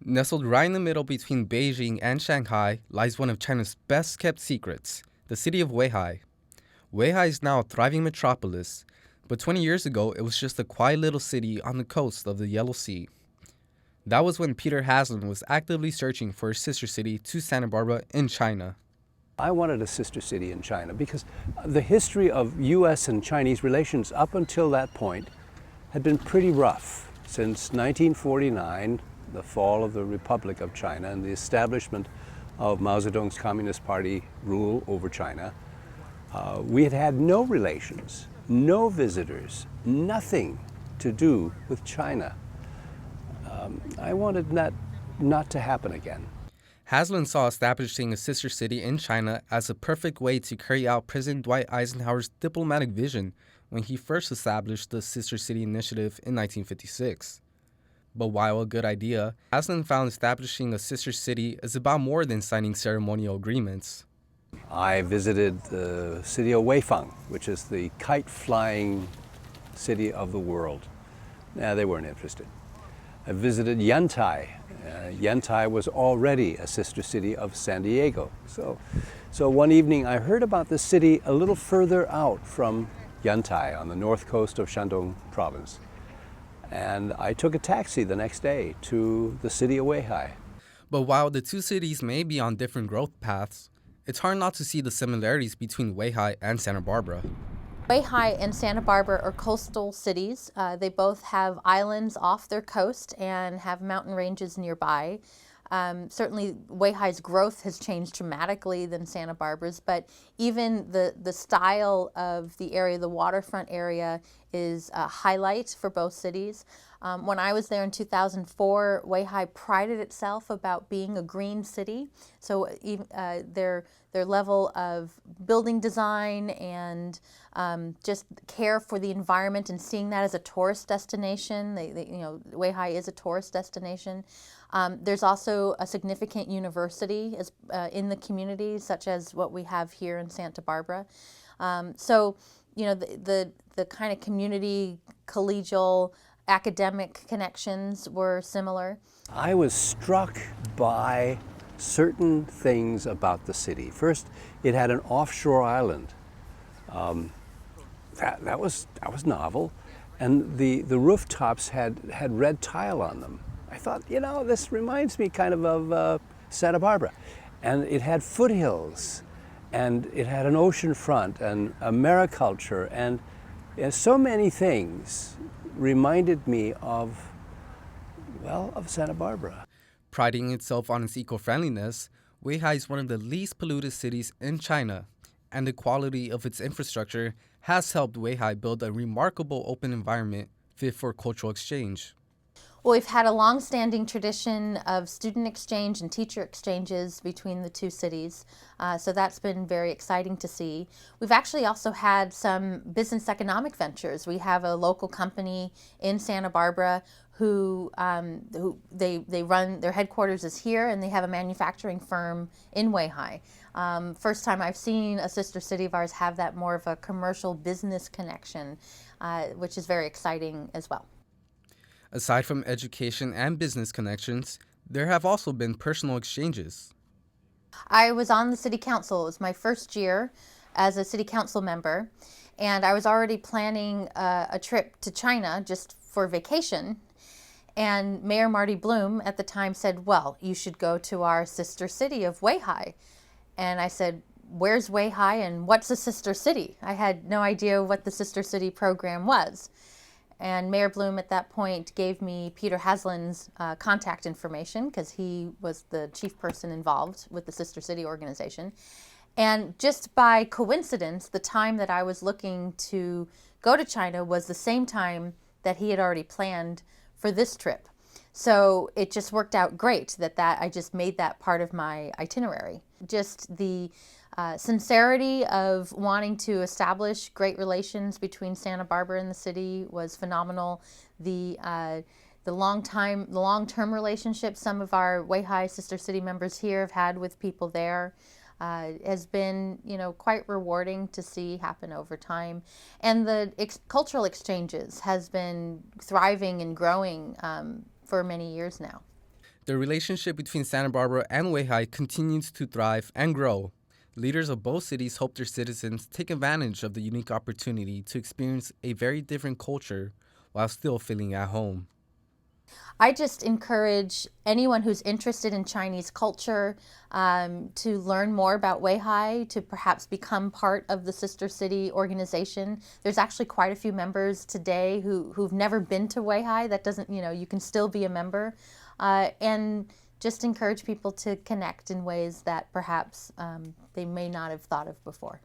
Nestled right in the middle between Beijing and Shanghai lies one of China's best kept secrets, the city of Weihai. Weihai is now a thriving metropolis, but 20 years ago it was just a quiet little city on the coast of the Yellow Sea. That was when Peter Haslam was actively searching for a sister city to Santa Barbara in China. I wanted a sister city in China because the history of U.S. and Chinese relations up until that point had been pretty rough. Since 1949, the fall of the Republic of China and the establishment of Mao Zedong's Communist Party rule over China, we had had no relations, no visitors, nothing to do with China. I wanted that not to happen again. Haslam saw establishing a sister city in China as a perfect way to carry out President Dwight Eisenhower's diplomatic vision when he first established the Sister City Initiative in 1956. But while a good idea, Haslam found establishing a sister city is about more than signing ceremonial agreements. I visited the city of Weihai, which is the kite-flying city of the world. They weren't interested. I visited Yantai. Yantai was already a sister city of San Diego. So one evening I heard about the city a little further out from Yantai on the north coast of Shandong province. And I took a taxi the next day to the city of Weihai. But while the two cities may be on different growth paths, it's hard not to see the similarities between Weihai and Santa Barbara. Weihai and Santa Barbara are coastal cities. They both have islands off their coast and have mountain ranges nearby. Certainly, Weihai's growth has changed dramatically than Santa Barbara's, but even the style of the area, the waterfront area, is a highlight for both cities. When I was there in 2004, Weihai prided itself about being a green city. So their level of building design and just care for the environment and seeing that as a tourist destination. Weihai is a tourist destination. There's also a significant university in the community, such as what we have here in Santa Barbara. The kind of community, collegial, academic connections were similar. I was struck by certain things about the city. First, it had an offshore island. That was novel. And the rooftops had red tile on them. I thought, this reminds me kind of Santa Barbara. And it had foothills, and it had an ocean front, and a mariculture, and so many things reminded me of Santa Barbara. Priding itself on its eco-friendliness, Weihai is one of the least polluted cities in China, and the quality of its infrastructure has helped Weihai build a remarkable open environment fit for cultural exchange. Well, we've had a long-standing tradition of student exchange and teacher exchanges between the two cities, so that's been very exciting to see. We've actually also had some business economic ventures. We have a local company in Santa Barbara who they run, their headquarters is here, and they have a manufacturing firm in Weihai. First time I've seen a sister city of ours have that more of a commercial business connection, which is very exciting as well. Aside from education and business connections, there have also been personal exchanges. I was on the city council. It was my first year as a city council member, and I was already planning a trip to China just for vacation. And Mayor Marty Bloom at the time said, well, you should go to our sister city of Weihai. And I said, where's Weihai and what's a sister city? I had no idea what the sister city program was. And Mayor Bloom at that point gave me Peter Haslam's contact information because he was the chief person involved with the Sister City organization. And just by coincidence, the time that I was looking to go to China was the same time that he had already planned for this trip. So it just worked out great that I just made that part of my itinerary. Just the sincerity of wanting to establish great relations between Santa Barbara and the city was phenomenal. The long-term relationships some of our Weihai sister city members here have had with people there has been, quite rewarding to see happen over time. And the cultural exchanges has been thriving and growing for many years now. The relationship between Santa Barbara and Weihai continues to thrive and grow. Leaders of both cities hope their citizens take advantage of the unique opportunity to experience a very different culture while still feeling at home. I just encourage anyone who's interested in Chinese culture to learn more about Weihai, to perhaps become part of the Sister City organization. There's actually quite a few members today who've never been to Weihai. That doesn't, you can still be a member. And just encourage people to connect in ways that perhaps they may not have thought of before.